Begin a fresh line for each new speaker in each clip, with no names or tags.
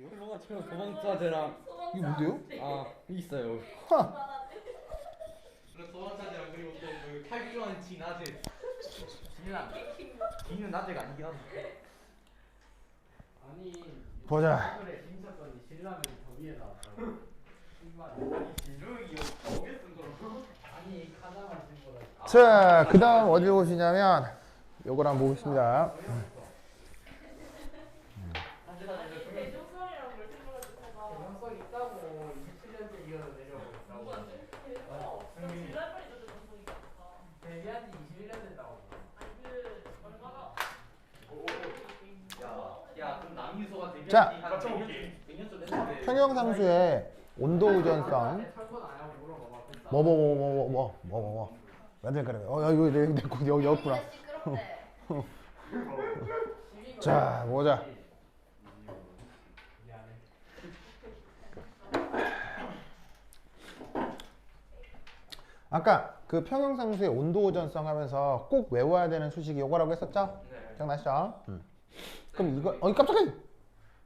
소방차랑 도망차제랑
이게 뭔데요?
아 있어요.
하!
도망차제랑 그리고 또그 탈주한 진아제. 진은 나제가 아니긴 한데.
아니
보자.
그래 진짜더니 신라면이 더 위에 나왔다고.
아니 진중이 어게 쓴 거로.
아니 카자만 쓴 거라.
자, 그 다음 어디를 보시냐면 요걸 한번 보겠습니다.
개명성 있다고 27년째 이어 내려오고 있다고. 데뷔한 지 21년 됐다고.
야 그럼 남유소가 되게
자.
한 100년 좀 됐는데.
평형상수의 온도 의존성.
설문 안 하고 물어봐봐.
뭐. 완전 그래. 이거 내 여기 없구나. 자, 보자.
미안해.
아까 그 평형상수의 온도 의존성 하면서 꼭 외워야 되는 수식이 요거라고 했었죠?
네.
기억나시죠? 그럼 이거 깜짝이야.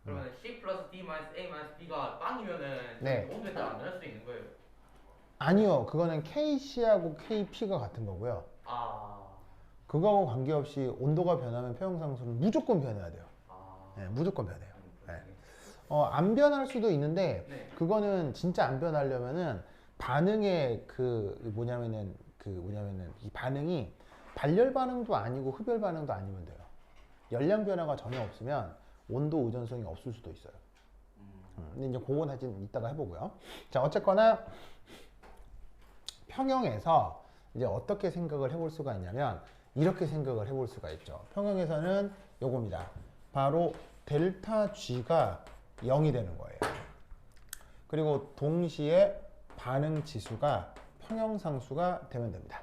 그러면 C 플러스 D 마이너스 A 마이너스 B가 빵이면은
네.
온도에 따라 안 변할 수도 있는 거예요.
아니요. 그거는 KC하고 KP가 같은 거고요.
아.
그거하고 관계없이 온도가 변하면 평형상수는 무조건 변해야 돼요.
아.
네, 무조건 변해요. 네. 안 변할 수도 있는데
네.
그거는 진짜 안 변하려면은 반응의 이 반응이 발열 반응도 아니고 흡열 반응도 아니면 돼요. 열량 변화가 전혀 없으면 온도 의존성이 없을 수도 있어요. 근데 이제 그건 사실 이따가 해보고요. 자, 어쨌거나 평형에서 이제 어떻게 생각을 해볼 수가 있냐면 이렇게 생각을 해볼 수가 있죠. 평형에서는 요겁니다. 바로 델타 G가 0이 되는 거예요. 그리고 동시에 반응 지수가 평형상수가 되면 됩니다.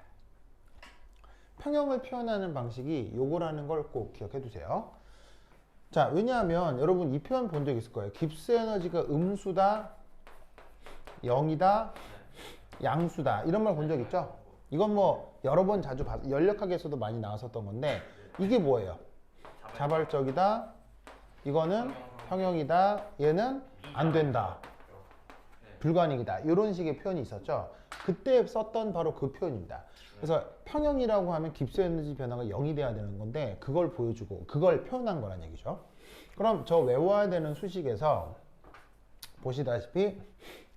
평형을 표현하는 방식이 요거라는 걸 꼭 기억해 두세요. 자, 왜냐하면 여러분 이 표현 본 적 있을 거예요. 깁스 에너지가 음수다, 0이다, 양수다 이런 말 본 적 있죠? 이건 뭐 여러 번 자주 연력학에서도 많이 나왔었던 건데 이게 뭐예요? 자발적이다, 이거는 평형이다, 얘는 안 된다, 불가능이다 이런 식의 표현이 있었죠. 그때 썼던 바로 그 표현입니다. 그래서 평형이라고 하면 깁스 에너지 변화가 0이 돼야 되는 건데 그걸 보여주고 그걸 표현한 거란 얘기죠. 그럼 저 외워야 되는 수식에서 보시다시피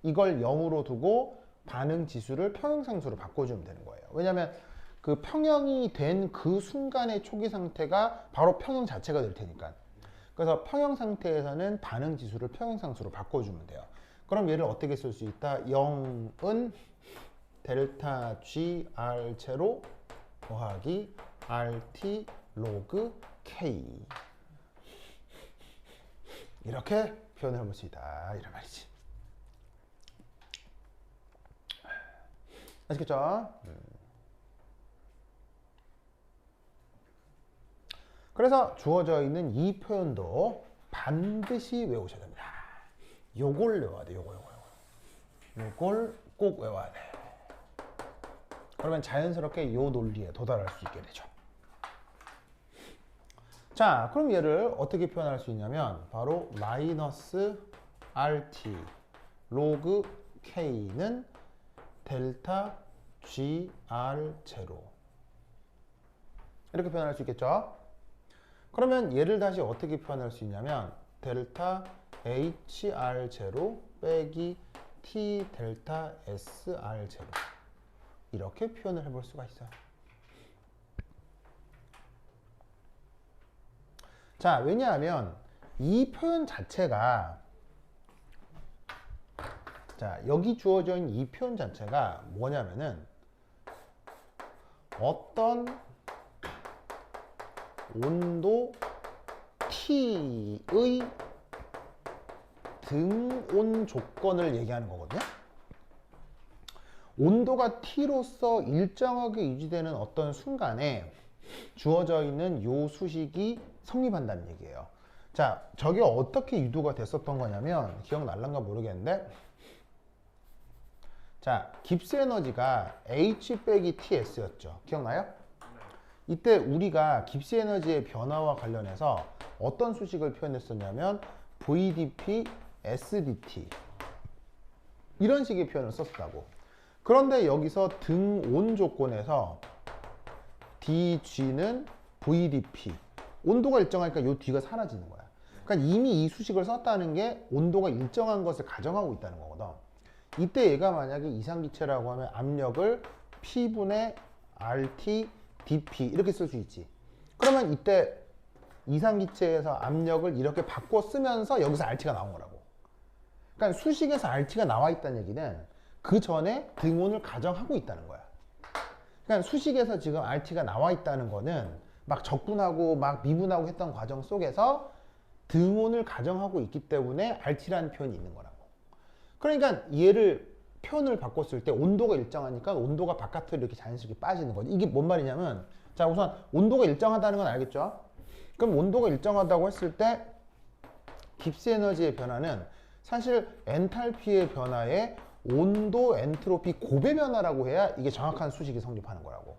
이걸 0으로 두고 반응 지수를 평형상수로 바꿔주면 되는 거예요. 왜냐하면 그 평형이 된 그 순간의 초기 상태가 바로 평형 자체가 될 테니까. 그래서 평형 상태에서는 반응 지수를 평형상수로 바꿔주면 돼요. 그럼 얘를 어떻게 쓸 수 있다? 0은 델타 G R 제로 더하기 RT 로그 K 이렇게 표현을 해볼 수 있다 이런 말이지. 아시겠죠? 그래서 주어져 있는 이 표현도 반드시 외우셔야 됩니다. 요걸 외워야 돼. 요걸 꼭 외워야 돼. 그러면 자연스럽게 요 논리에 도달할 수 있게 되죠. 자, 그럼 얘를 어떻게 표현할 수 있냐면 바로 마이너스 RT 로그 K는 델타 GR 제로 이렇게 표현할 수 있겠죠. 그러면 얘를 다시 어떻게 표현할 수 있냐면 델타 HR 제로 빼기 T 델타 SR 제로 이렇게 표현을 해볼 수가 있어요. 자, 왜냐하면 이 표현 자체가 자, 여기 주어져 있는 이 표현 자체가 뭐냐면은 어떤 온도 T의 등온 조건을 얘기하는 거거든요. 온도가 T로서 일정하게 유지되는 어떤 순간에 주어져 있는 요 수식이 성립한다는 얘기예요. 자, 저게 어떻게 유도가 됐었던 거냐면 기억날란가 모르겠는데 자, 깁스 에너지가 H 빼기 TS였죠. 기억나요? 이때 우리가 깁스 에너지의 변화와 관련해서 어떤 수식을 표현했었냐면 VDP, SDT 이런 식의 표현을 썼다고. 그런데 여기서 등온 조건에서 DG는 VDP 온도가 일정하니까 이 뒤가 사라지는 거야. 그러니까 이미 이 수식을 썼다는 게 온도가 일정한 것을 가정하고 있다는 거거든. 이때 얘가 만약에 이상기체라고 하면 압력을 P분의 RT, DP 이렇게 쓸 수 있지. 그러면 이때 이상기체에서 압력을 이렇게 바꿔 쓰면서 여기서 RT가 나온 거라고. 그러니까 수식에서 RT가 나와 있다는 얘기는 그 전에 등온을 가정하고 있다는 거야. 그러니까 수식에서 지금 RT가 나와 있다는 거는 막 적분하고 막 미분하고 했던 과정 속에서 등온을 가정하고 있기 때문에 RT라는 표현이 있는 거라고. 그러니까 얘를 표현을 바꿨을 때 온도가 일정하니까 온도가 바깥으로 이렇게 자연스럽게 빠지는 거지. 이게 뭔 말이냐면, 자, 우선 온도가 일정하다는 건 알겠죠? 그럼 온도가 일정하다고 했을 때 깁스 에너지의 변화는 사실 엔탈피의 변화에 온도, 엔트로피, 고배 변화라고 해야 이게 정확한 수식이 성립하는 거라고.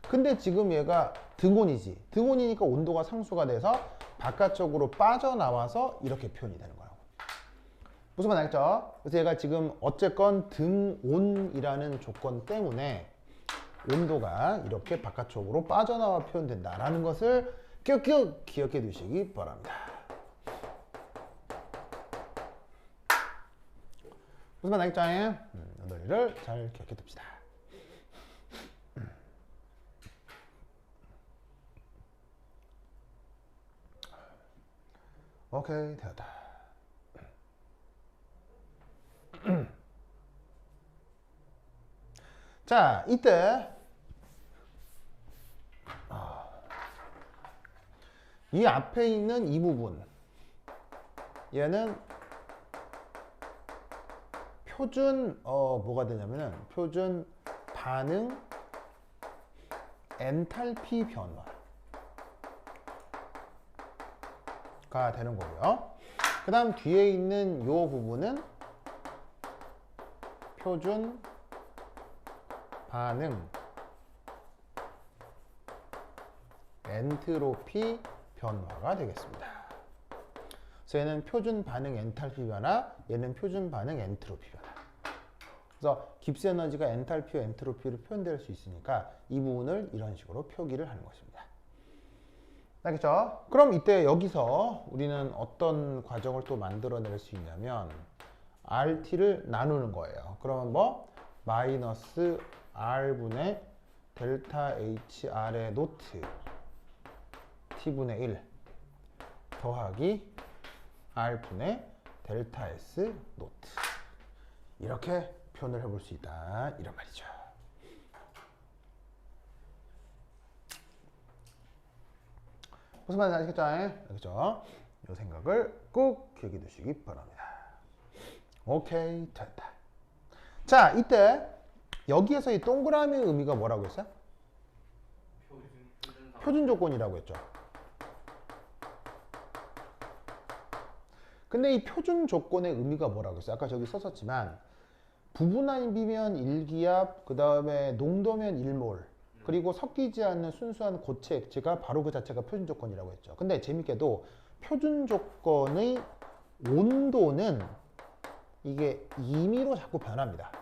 근데 지금 얘가 등온이지. 등온이니까 온도가 상수가 돼서 바깥쪽으로 빠져나와서 이렇게 표현이 되는 거라고. 무슨 말 알겠죠? 그래서 얘가 지금 어쨌건 등온이라는 조건 때문에 온도가 이렇게 바깥쪽으로 빠져나와 표현된다라는 것을 껴 기억해 두시기 바랍니다. 무슨 말 알겠죠? 이 논리를 잘 기억해 둡시다. 오케이, 되었다. 자, 이때 이 앞에 있는 이 부분, 얘는 표준 뭐가 되냐면은 표준 반응 엔탈피 변화가 되는 거고요. 그 다음 뒤에 있는 이 부분은 표준 반응 엔트로피 변화가 되겠습니다. 그래서 얘는 표준 반응 엔탈피 변화, 얘는 표준 반응 엔트로피 변화. 그래서 깁스 에너지가 엔탈피와 엔트로피로 표현될 수 있으니까 이 부분을 이런 식으로 표기를 하는 것입니다. 알겠죠? 그럼 이때 여기서 우리는 어떤 과정을 또 만들어낼 수 있냐면 RT를 나누는 거예요. 그러면 뭐? 마이너스 R분의 델타 HR의 노트 T분의 1 더하기 R분의 델타 S 노트 이렇게 표현을 해볼 수 있다 이런 말이죠. 무슨 말인지 아시겠죠? 알겠죠? 이 생각을 꼭 기억해 두시기 바랍니다. 오케이, 됐다. 자, 이때 여기에서 이 동그라미의 의미가 뭐라고 했어요? 표준 조건이라고 했죠. 근데 이 표준 조건의 의미가 뭐라고 했어요? 아까 저기 썼었지만 부분한 비면 1기압, 그 다음에 농도면 1몰, 그리고 섞이지 않는 순수한 고체 액체가 바로 그 자체가 표준 조건이라고 했죠. 근데 재밌게도 표준 조건의 온도는 이게 임의로 자꾸 변합니다.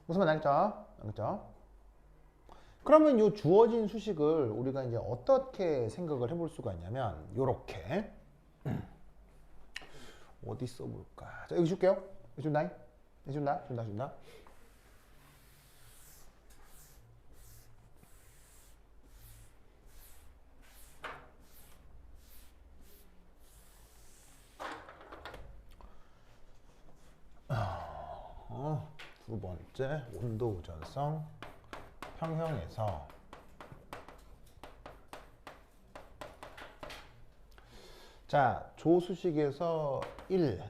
무슨 말 알겠죠? 알겠죠? 그러면 이 주어진 수식을 우리가 이제 어떻게 생각을 해볼 수가 있냐면 요렇게 어디 써볼까? 자, 여기 줄게요. 여기 준다. 여기 준다. 두 번째 온도 우전성 평형에서 자, 조수식에서 1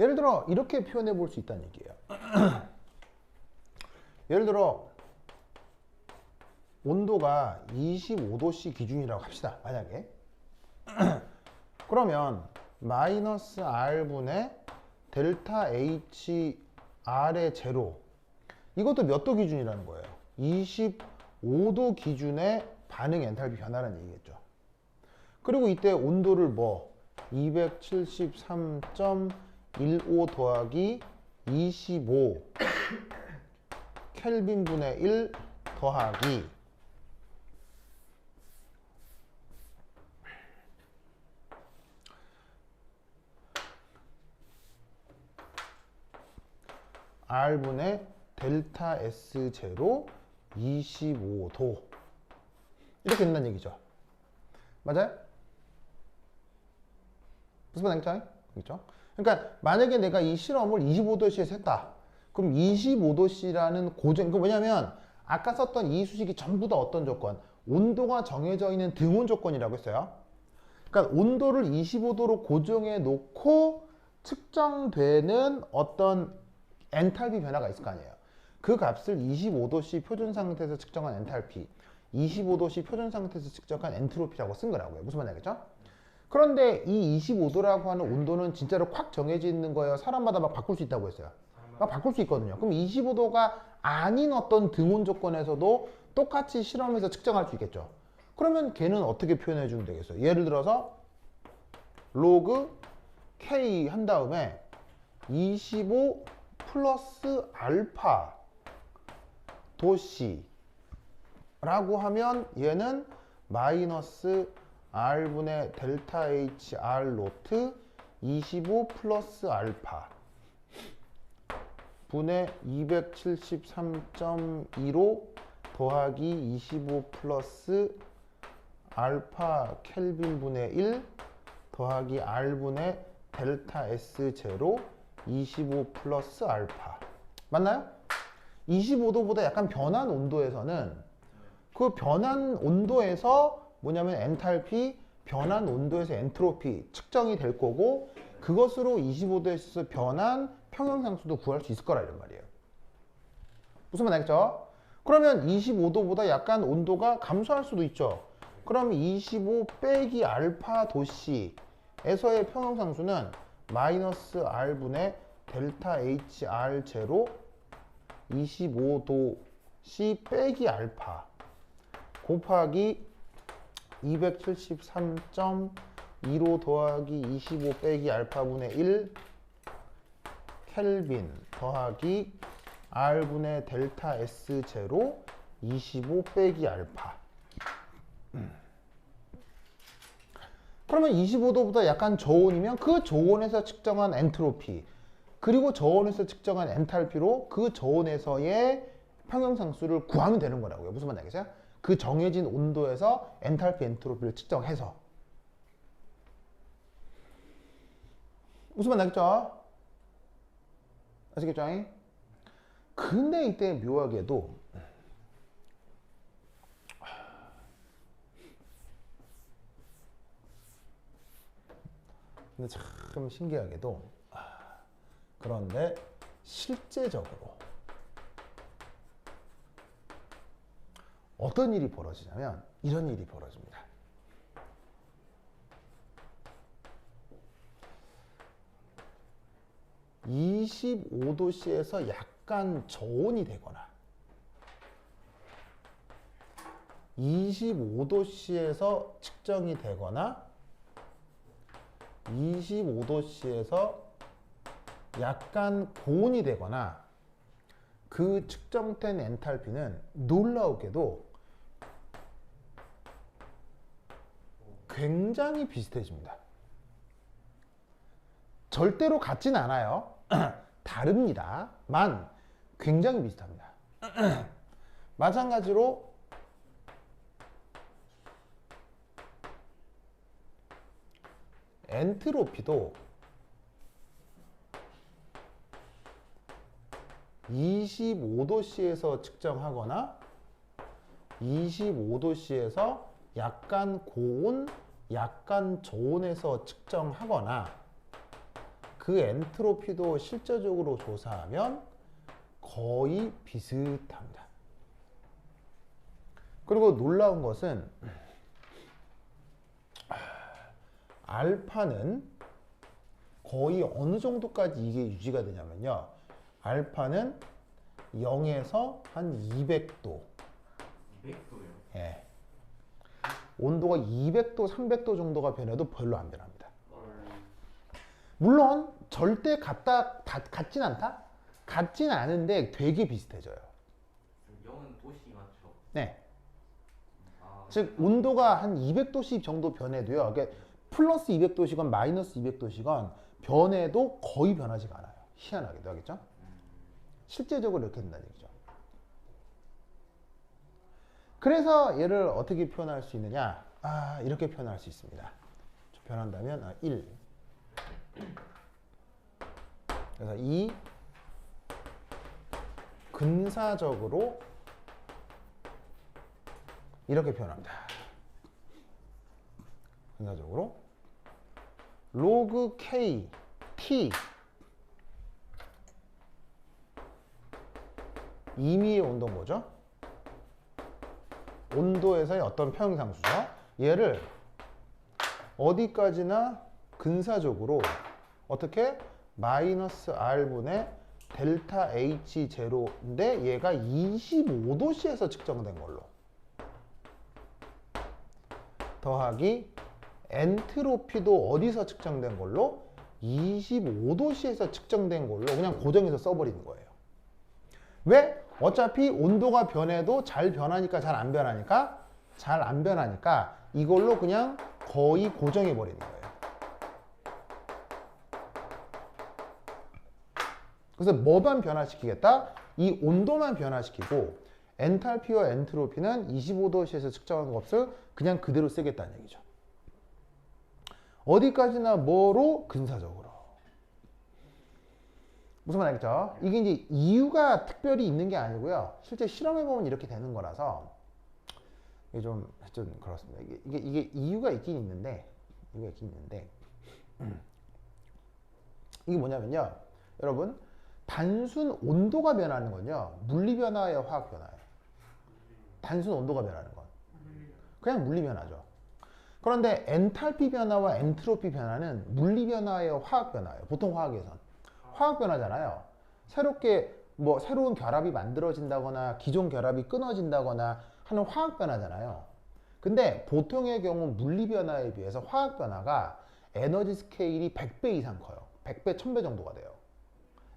예를 들어 이렇게 표현해 볼 수 있다는 얘기예요. 예를 들어 온도가 25도씨 기준이라고 합시다. 만약에 그러면 마이너스 R분의 델타 HR의 제로, 이것도 몇 도 기준이라는 거예요? 25도 기준의 반응 엔탈피 변화라는 얘기겠죠. 그리고 이때 온도를 뭐 273.15 더하기 25 켈빈분의 1 더하기 R분의 델타 S 제로 25도 이렇게 된다는 얘기죠. 맞아요? 무슨 말인지 알겠죠? 그러니까 만약에 내가 이 실험을 25도씨에서 했다. 그럼 25도씨라는 고정, 왜냐면 아까 썼던 이 수식이 전부 다 어떤 조건? 온도가 정해져 있는 등온 조건이라고 했어요. 그러니까 온도를 25도로 고정해 놓고 측정되는 어떤 엔탈피 변화가 있을 거 아니에요. 그 값을 25도씨 표준 상태에서 측정한 엔탈피, 25도씨 표준 상태에서 측정한 엔트로피라고 쓴 거라고요. 무슨 말인지 알겠죠? 그런데 이 25도라고 하는 온도는 진짜로 콱 정해져 있는 거예요. 사람마다 막 바꿀 수 있다고 했어요. 막 바꿀 수 있거든요. 그럼 25도가 아닌 어떤 등온 조건에서도 똑같이 실험해서 측정할 수 있겠죠. 그러면 걔는 어떻게 표현해 주면 되겠어요? 예를 들어서 로그 K 한 다음에 25 플러스 알파 도시 라고 하면 얘는 마이너스 R분의 델타 HR 노트 25 플러스 알파 분의 273.15 더하기 25 플러스 알파 켈빈 분의 1 더하기 R분의 델타 S 제로 25 플러스 알파. 맞나요? 25도보다 약간 변한 온도에서는 그 변한 온도에서 뭐냐면 엔탈피, 변한 온도에서 엔트로피 측정이 될 거고 그것으로 25도에서 변한 평형상수도 구할 수 있을 거라 이런 말이에요. 무슨 말 알겠죠? 그러면 25도보다 약간 온도가 감소할 수도 있죠. 그럼 25 빼기 알파 도씨에서의 평형상수는 마이너스 R분의 델타 HR 제로 25도씨 빼기 알파 곱하기 273.15 더하기 25 빼기 알파분의 1 켈빈 더하기 R분의 델타 S 제로 25 빼기 알파. 그러면 25도보다 약간 저온이면 그 저온에서 측정한 엔트로피 그리고 저온에서 측정한 엔탈피로 그 저온에서의 평형상수를 구하면 되는 거라고요. 무슨 말인지 알겠어요? 그 정해진 온도에서 엔탈피, 엔트로피를 측정해서. 무슨 말인지 알겠죠? 아시겠죠? 근데 이때 묘하게도 근데 참 신기하게도 그런데 실제적으로 어떤 일이 벌어지냐면 이런 일이 벌어집니다. (25도씨에서) 약간 저온이 되거나 25도씨에서 측정이 되거나 25도씨에서 약간 고온이 되거나 그 측정된 엔탈피는 놀라우게도 굉장히 비슷해집니다. 절대로 같진 않아요. 다릅니다만 굉장히 비슷합니다. 마찬가지로 엔트로피도 25도씨에서 측정하거나 25도씨에서 약간 고온, 약간 저온에서 측정하거나 그 엔트로피도 실제적으로 조사하면 거의 비슷합니다. 그리고 놀라운 것은 알파는 거의 어느 정도까지 이게 유지가 되냐면요. 알파는 0에서 한 200도.
200도요.
예. 온도가 200도, 300도 정도가 변해도 별로 안 변합니다. 물론 절대 같진 않다? 같진 않은데 되게 비슷해져요.
0은 도시 맞죠?
네.
아,
즉 온도가 한 200도씩 정도 변해도요. 그러니까 플러스 200도시건 마이너스 200도시건 변해도 거의 변하지가 않아요. 희한하게도 하겠죠? 실제적으로 이렇게 된다는 얘기죠. 그래서 얘를 어떻게 표현할 수 있느냐? 이렇게 표현할 수 있습니다. 표현한다면 1. 그래서 이 근사적으로 이렇게 표현합니다. 근사적으로 로그 K T 임의의 온도인 거죠. 온도에서의 어떤 평형상수죠. 얘를 어디까지나 근사적으로 어떻게 마이너스 R분의 델타 H 제로인데 얘가 25도씨에서 측정된 걸로 더하기 엔트로피도 어디서 측정된 걸로 25도씨에서 측정된 걸로 그냥 고정해서 써버리는 거예요. 왜? 어차피 온도가 변해도 잘 변하니까 잘 안 변하니까 잘 안 변하니까 이걸로 그냥 거의 고정해 버리는 거예요. 그래서 뭐만 변화시키겠다? 이 온도만 변화시키고 엔탈피와 엔트로피는 25도씨에서 측정한 값을 그냥 그대로 쓰겠다는 얘기죠. 어디까지나 뭐로? 근사적으로. 무슨 말 알겠죠? 이게 이제 이유가 특별히 있는 게 아니고요. 실제 실험해보면 이렇게 되는 거라서 이게 좀 그렇습니다. 이게 이유가 있긴 있는데 이게 뭐냐면요. 여러분 단순 온도가 변하는 건요. 물리 변화예요, 화학 변화예요? 단순 온도가 변하는 건 그냥 물리 변화죠. 그런데 엔탈피 변화와 엔트로피 변화는 물리 변화예요, 화학 변화예요? 보통 화학에선 화학 변화잖아요. 새롭게 뭐 새로운 결합이 만들어진다거나 기존 결합이 끊어진다거나 하는 화학 변화잖아요. 근데 보통의 경우 물리 변화에 비해서 화학 변화가 에너지 스케일이 100배 이상 커요. 100배, 1000배 정도가 돼요.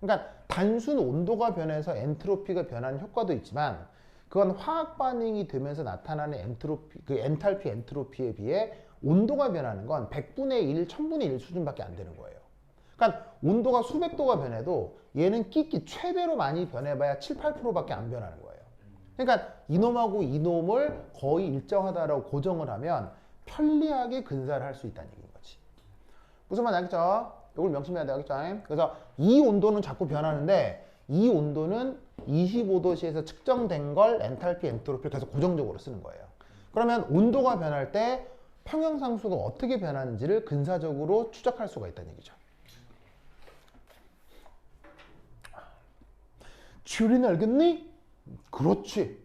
그러니까 단순 온도가 변해서 엔트로피가 변하는 효과도 있지만 그건 화학 반응이 되면서 나타나는 엔트로피, 그 엔탈피 엔트로피에 비해 온도가 변하는 건 100분의 1, 1000분의 1 수준밖에 안 되는 거예요. 그러니까 온도가 수백 도가 변해도 얘는 끼끼 최대로 많이 변해봐야 7, 8%밖에 안 변하는 거예요. 그러니까 이놈하고 이놈을 거의 일정하다라고 고정을 하면 편리하게 근사를 할 수 있다는 얘기인 거지. 무슨 말 알겠죠? 이걸 명심해야 되겠죠? 그래서 이 온도는 자꾸 변하는데 이 온도는 25도씨에서 측정된 걸 엔탈피, 엔트로피를 계속 고정적으로 쓰는 거예요. 그러면 온도가 변할 때 평형상수가 어떻게 변하는지를 근사적으로 추적할 수가 있다는 얘기죠. 주린 알겠니? 그렇지.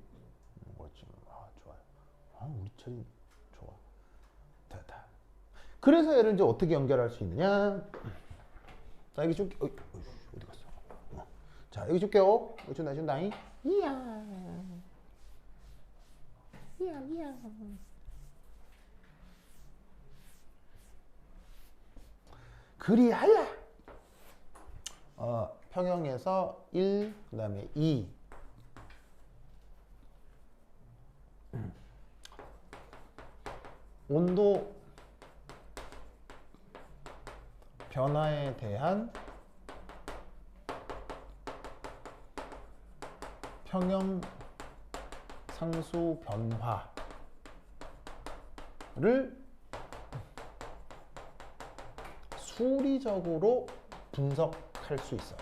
그렇지. 좋아요. 우리 철이 좋아. 됐다. 그래서 얘를 이제 어떻게 연결할 수 있느냐? 자, 여기 줄게. 어디 갔어? 자, 여기 줄게요. 여기 준다잉. 이야. 그리하여 평형에서 1, 그 다음에 2 온도 변화에 대한 평형 상수 변화를 수리적으로 분석할 수 있어요.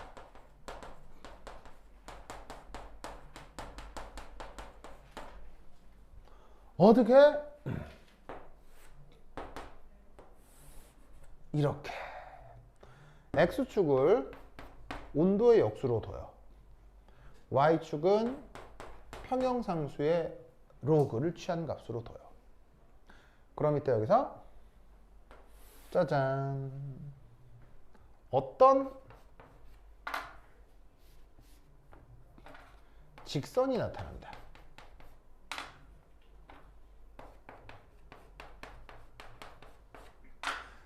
어떻게? 이렇게. X축을 온도의 역수로 둬요. Y축은 평형상수의 로그를 취한 값으로 둬요. 그럼 이때 여기서 짜잔, 어떤 직선이 나타납니다.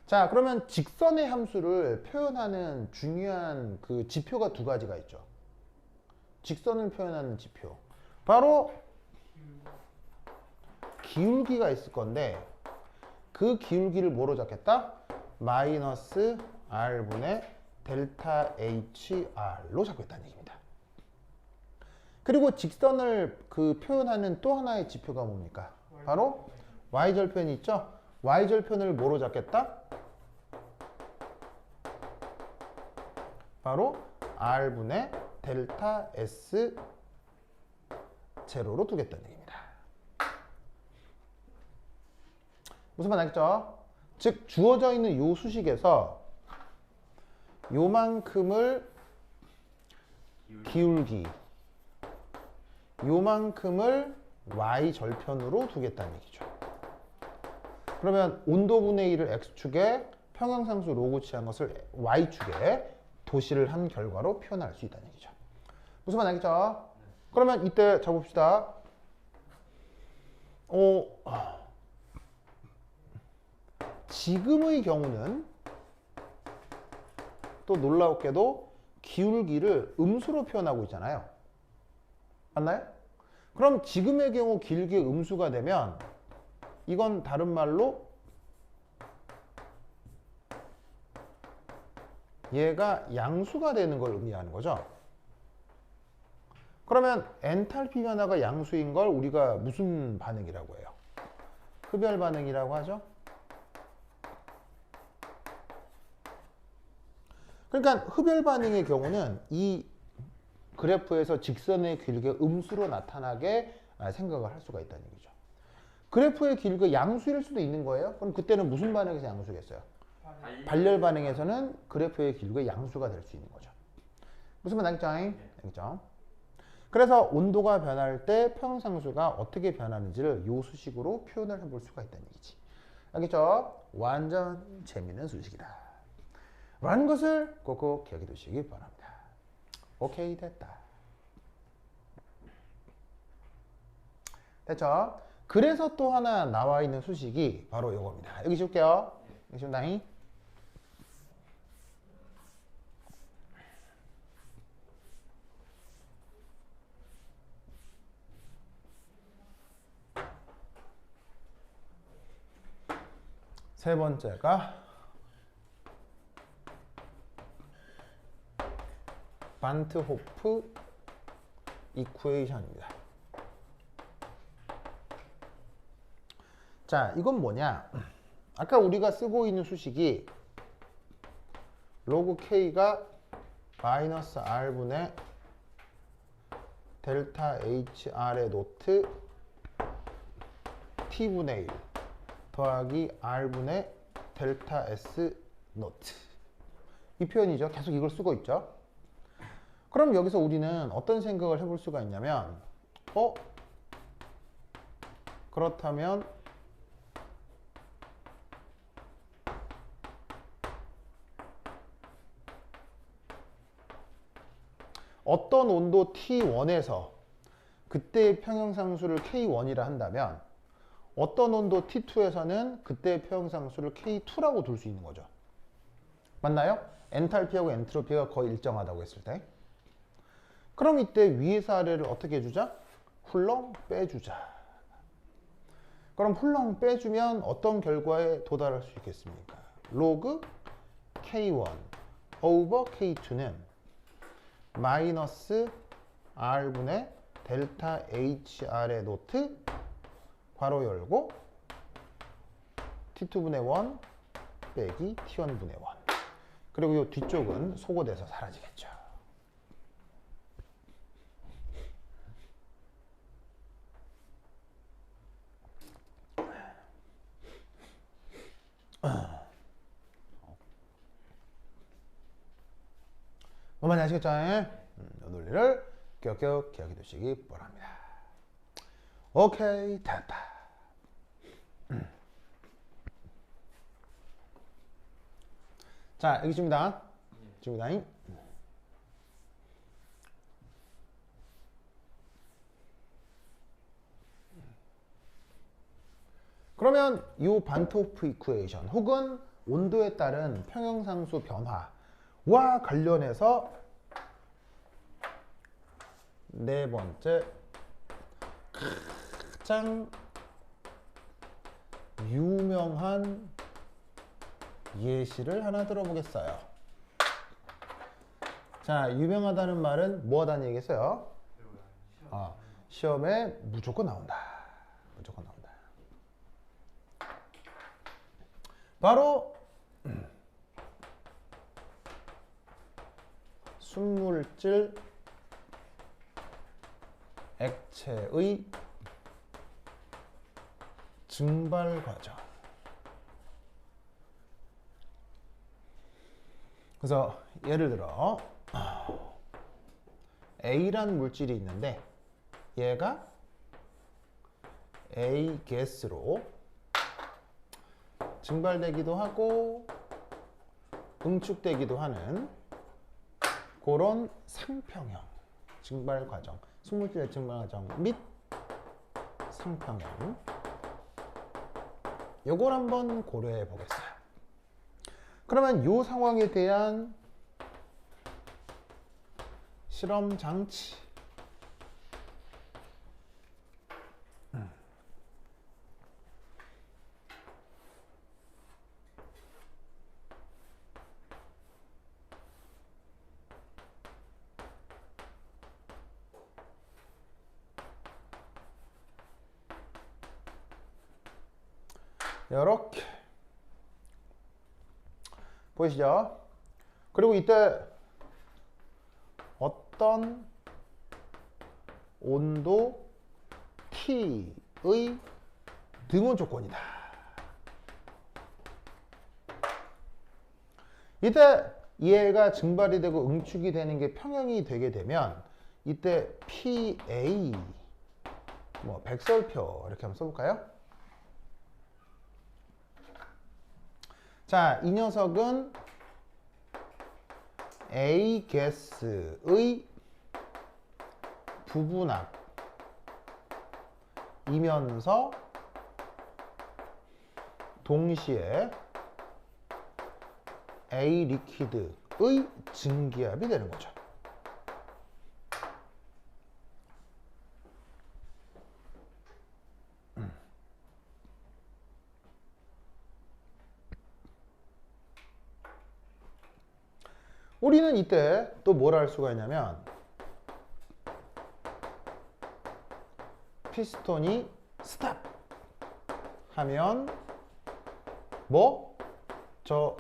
자, 그러면 직선의 함수를 표현하는 중요한 그 지표가 두 가지가 있죠. 직선을 표현하는 지표. 바로 기울기가 있을 건데 그 기울기를 뭐로 잡겠다? 마이너스 r분의 델타 HR로 잡고 있다는 얘기입니다. 그리고 직선을 그 표현하는 또 하나의 지표가 뭡니까? 바로 y절편이 있죠? y절편을 뭐로 잡겠다? 바로 r분의 델타 S 제로로 두겠다는 얘기입니다. 무슨 말 알겠죠? 즉 주어져 있는 요 수식에서 요만큼을 기울기, 요만큼을 y절편으로 두겠다는 얘기죠. 그러면 온도분의 1을 x축에 평형상수 로그 취한 것을 y축에 도시를 한 결과로 표현할 수 있다는 얘기죠. 무슨 말 알겠죠? 그러면 이때 잡읍시다. 지금의 경우는 또 놀라웠게도 기울기를 음수로 표현하고 있잖아요. 맞나요? 그럼 지금의 경우 기울기 음수가 되면 이건 다른 말로 얘가 양수가 되는 걸 의미하는 거죠. 그러면 엔탈피 변화가 양수인 걸 우리가 무슨 반응이라고 해요? 흡열 반응이라고 하죠. 그러니까 흡열 반응의 경우는 이 그래프에서 직선의 길이가 음수로 나타나게 생각을 할 수가 있다는 얘기죠. 그래프의 길이가 양수일 수도 있는 거예요. 그럼 그때는 무슨 반응에서 양수겠어요? 발열 반응에서는 그래프의 길이가 양수가 될 수 있는 거죠. 무슨 말 알겠죠? 알겠죠? 그래서 온도가 변할 때 평형상수가 어떻게 변하는지를 이 수식으로 표현을 해볼 수가 있다는 얘기지. 알겠죠? 완전 재미있는 수식이다 라는 것을 꼭꼭 기억해 두시기 바랍니다. 오케이, 됐다. 됐죠? 그래서 또 하나 나와 있는 수식이 바로 이겁니다. 여기 쉴게요. 여기 쉴다잉. 세 번째가 반트호프 이쿠에이션입니다. 자, 이건 뭐냐? 아까 우리가 쓰고 있는 수식이 로그 K가 마이너스 R분의 델타 HR의 노트 T분의 1 더하기 R분의 델타 S 노트, 이 표현이죠. 계속 이걸 쓰고 있죠. 그럼 여기서 우리는 어떤 생각을 해볼 수가 있냐면 그렇다면 어떤 온도 T1에서 그때의 평형상수를 K1이라 한다면 어떤 온도 T2에서는 그때의 평형상수를 K2라고 둘 수 있는 거죠. 맞나요? 엔탈피하고 엔트로피가 거의 일정하다고 했을 때. 그럼 이때 위에서 아래를 어떻게 해주자? 훌렁 빼주자. 그럼 훌렁 빼주면 어떤 결과에 도달할 수 있겠습니까? 로그 K1 오버 K2는 마이너스 R분의 델타 HR의 노트 괄호 열고 T2분의 1 빼기 T1분의 1, 그리고 이 뒤쪽은 소거돼서 사라지겠죠. 뭔 말인지 아시겠죠? 이 논리를 껴껴 기억해 두시기 바랍니다. 오케이, 됐다. 자, 여기 있습니다. 있습니다. 그러면 이 반트호프 이쿠에이션 혹은 온도에 따른 평형상수 변화와 관련해서 네 번째 가장 유명한 예시를 하나 들어보겠어요. 자, 유명하다는 말은 뭐하다는 얘기겠어요? 시험에 무조건 나온다. 무조건 나온다. 바로 순물질 액체의 증발 과정. 그래서 예를 들어 A란 물질이 있는데 얘가 A 가스로 증발되기도 하고 응축되기도 하는 그런 상평형 증발 과정, 순물질의 증발 과정 및 상평형, 요걸 한번 고려해 보겠어요. 그러면 이 상황에 대한 실험 장치 이렇게 보이시죠? 그리고 이때 어떤 온도 T의 등원 조건이다. 이때 얘가 증발이 되고 응축이 되는 게 평형이 되게 되면 이때 PA 뭐 백설표 이렇게 한번 써볼까요? 자, 이 녀석은 A 가스의 부분압이면서 동시에 A 리퀴드의 증기압이 되는 거죠. 우리는 이때 또 뭘 할 수가 있냐면 피스톤이 스탑 하면 뭐? 저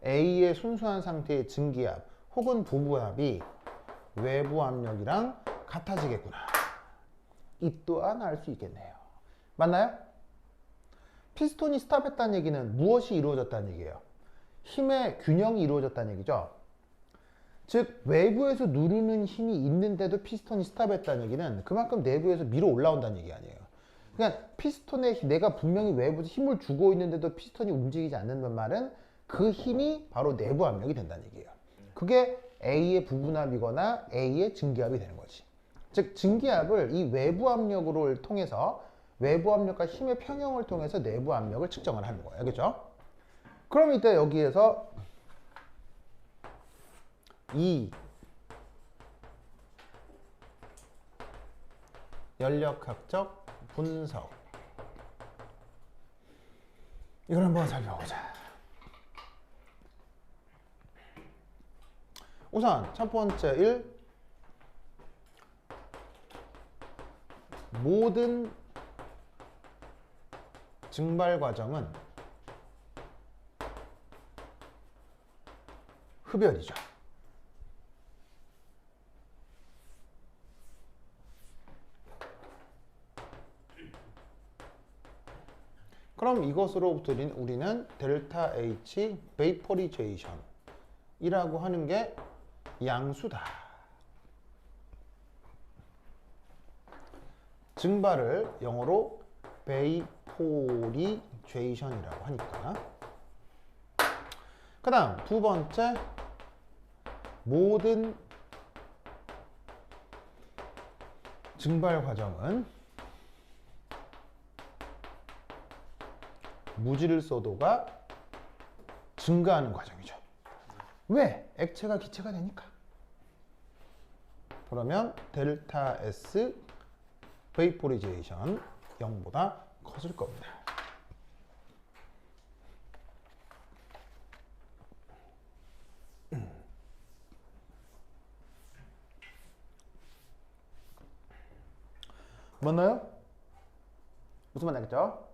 A의 순수한 상태의 증기압 혹은 부부압이 외부 압력이랑 같아지겠구나. 이 또한 알 수 있겠네요. 맞나요? 피스톤이 스탑했다는 얘기는 무엇이 이루어졌다는 얘기예요? 힘의 균형이 이루어졌다는 얘기죠. 즉 외부에서 누르는 힘이 있는데도 피스톤이 스탑했다는 얘기는 그만큼 내부에서 밀어 올라온다는 얘기 아니에요. 그러니까 피스톤에 내가 분명히 외부에서 힘을 주고 있는데도 피스톤이 움직이지 않는단 말은 그 힘이 바로 내부 압력이 된다는 얘기예요. 그게 A의 부분압이거나 A의 증기압이 되는 거지. 즉 증기압을 이 외부 압력을 통해서 외부 압력과 힘의 평형을 통해서 내부 압력을 측정을 하는 거예요. 알겠죠? 그럼 이때 여기에서 이 연력학적 분석 이걸 한번 살펴보자. 우선 첫 번째 1 모든 증발 과정은 흡연이죠. 그럼 이것으로부터 우리는 델타 H 베이퍼리제이션 이라고 하는 게 양수다. 증발을 영어로 베이포리제이션이라고 하니까. 그 다음 두 번째, 모든 증발 과정은 무질소도가 증가하는 과정이죠. 왜? 액체가 기체가 되니까. 그러면 델타 S 베이포리제이션 0보다 커질 겁니다. 맞나요? 무슨 말 나겠죠?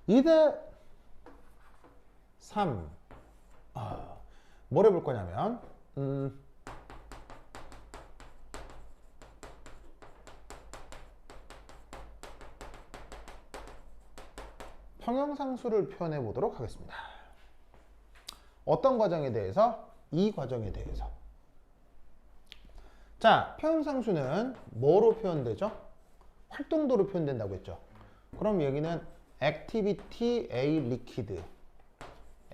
2대 3. 뭘 해볼 거냐면 평형상수를 표현해 보도록 하겠습니다. 어떤 과정에 대해서? 이 과정에 대해서. 자, 평형상수는 뭐로 표현되죠? 활동도로 표현된다고 했죠. 그럼 여기는 activity A liquid,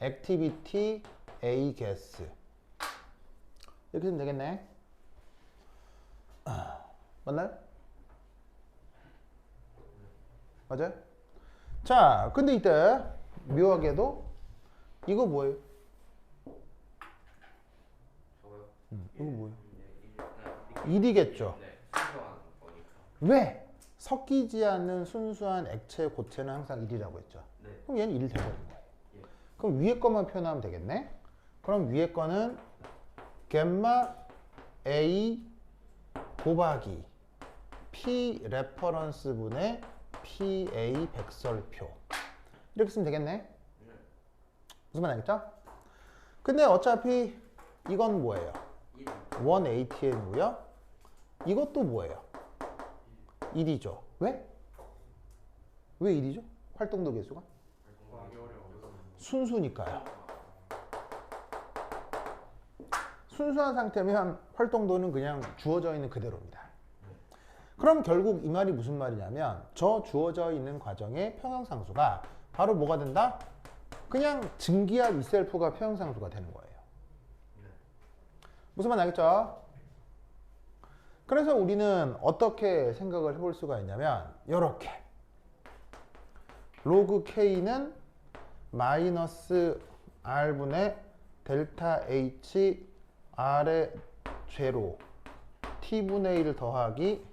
activity A gas 이렇게 되면 되겠네. 맞나요? 맞아요? 자, 근데 이때 묘하게도 이거 뭐예요? 이거 뭐예요? 일이겠죠.
네, 순수한 거니까.
왜? 섞이지 않는 순수한 액체 고체는 항상 1이라고 했죠.
네.
그럼 얘는 1이 돼버린 거예요.
예.
그럼 위에 것만 표현하면 되겠네. 그럼 위에 거는 겜마 A 곱하기 P 레퍼런스 분의 PA 백설표 이렇게 쓰면 되겠네. 무슨 말 알겠죠? 근데 어차피 이건 뭐예요? 1ATM이고요. 이것도 뭐예요? 1이죠. 왜? 왜 1이죠? 활동도 개수가?
구하기 어려워.
순수니까요. 순수한 상태면 활동도는 그냥 주어져 있는 그대로입니다. 그럼 결국 이 말이 무슨 말이냐면 저 주어져 있는 과정의 평형상수가 바로 뭐가 된다? 그냥 증기압 E셀프가 평형상수가 되는 거예요. 무슨 말 알겠죠? 그래서 우리는 어떻게 생각을 해볼 수가 있냐면 이렇게 로그 K는 마이너스 R분의 델타 H R의 제로 T분의 1 더하기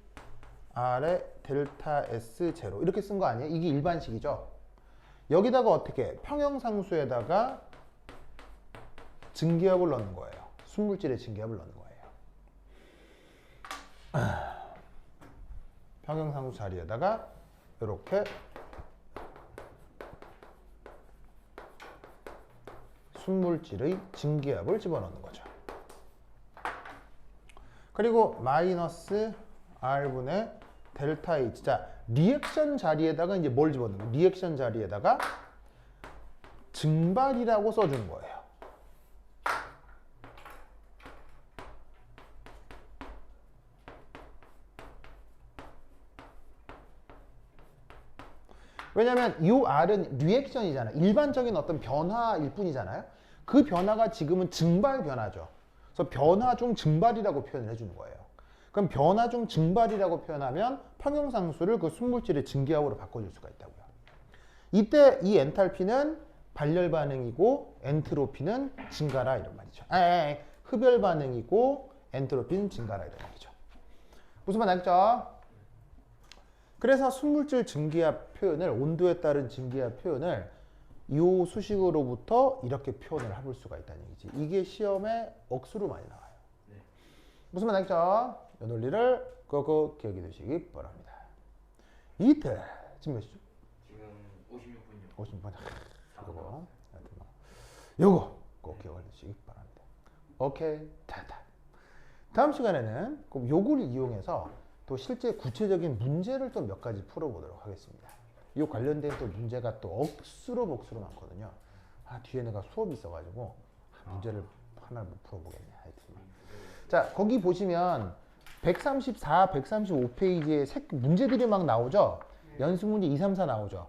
R의 델타 S 제로 이렇게 쓴 거 아니에요? 이게 일반식이죠. 여기다가 어떻게 평형상수에다가 증기압을 넣는 거예요. 순물질의 증기압을 넣는 거예요. 평형상수 자리에다가 이렇게 순물질의 증기압을 집어넣는 거죠. 그리고 마이너스 R분의 델타 H. 자, 리액션 자리에다가 이제 뭘 집어넣는 거예요? 리액션 자리에다가 증발이라고 써주는 거예요. 왜냐면 이 R은 리액션이잖아요. 일반적인 어떤 변화일 뿐이잖아요. 그 변화가 지금은 증발 변화죠. 그래서 변화 중 증발이라고 표현을 해주는 거예요. 그럼 변화 중 증발이라고 표현하면 평형상수를 그 순물질의 증기압으로 바꿔줄 수가 있다고요. 이때 이 엔탈피는 발열 반응이고 엔트로피는 증가라 이런 말이죠. 흡열 반응이고 엔트로피는 증가라 이런 말이죠. 무슨 말 알겠죠? 그래서 순물질 증기압 표현을 온도에 따른 증기압 표현을 이 수식으로부터 이렇게 표현을 해볼 수가 있다는 얘기지. 이게 시험에 억수로 많이 나와요.
네. 무슨
무슨 말 알겠죠? 이 논리를 꼭 기억해 두시기 바랍니다. 이때 지금 몇 시죠?
지금 56분이요.
50분. 요거 꼭 기억해 두시기 바랍니다. 오케이, 다다. 다음 시간에는 꼭 요걸 이용해서 또 실제 구체적인 문제를 또 몇 가지 풀어보도록 하겠습니다. 이 관련된 또 문제가 또 억수로 많거든요. 뒤에 내가 수업이 있어가지고 문제를 하나를 못 풀어보겠네. 하여튼. 자, 거기 보시면 134, 135페이지에 문제들이 막 나오죠? 연습문제 2, 3, 4 나오죠?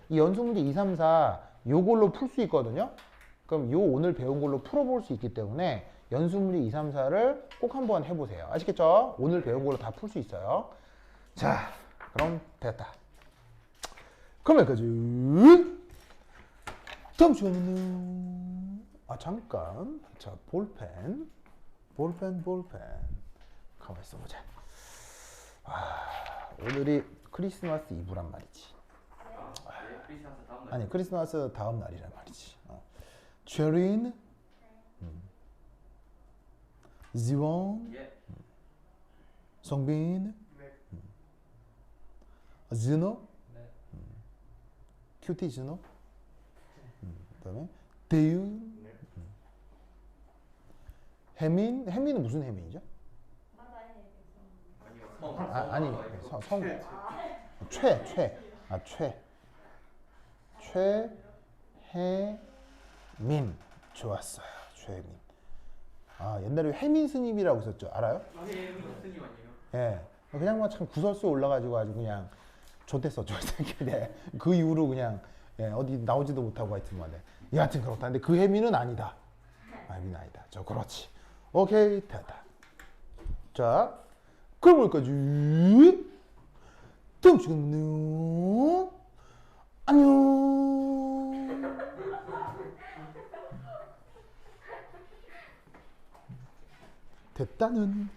이 연습문제 2, 3, 4 요걸로 풀 수 있거든요? 그럼 요 오늘 배운 걸로 풀어볼 수 있기 때문에 연습문제 2, 3, 4를 꼭 한번 해보세요. 아시겠죠? 오늘 배운 걸로 다 풀 수 있어요. 자, 그럼 됐다. 그럼 여기까지. 다음 시간에는 잠깐. 자, 볼펜. 가만히 있어보자. 오늘이 크리스마스 이브란 말이지.
크리스마스 다음 날.
아니, 크리스마스 다음 날이란 말이지. 체린, 지원,
예.
성빈,
네.
진호,
네.
큐티 진호, 그다음에 대유,
네.
혜민은 무슨 혜민이죠?
아니요. 성.
아니, 최혜민. 좋았어요. 최혜민. 옛날에 혜민 스님이라고 있었죠. 알아요?
스님 아니에요?
예. 그냥 뭐 참 구설수에 올라가지고 아주 그냥 좋댔었죠. 그 이후로 그냥 어디 나오지도 못하고 하여튼 뭐. 여하튼 그렇다. 근데 그 혜민은 아니다. 혜민은 아니다. 그렇지. 오케이, 됐다. 자, 그럼 여기까지. 다음 시간에 안녕. 됐다는.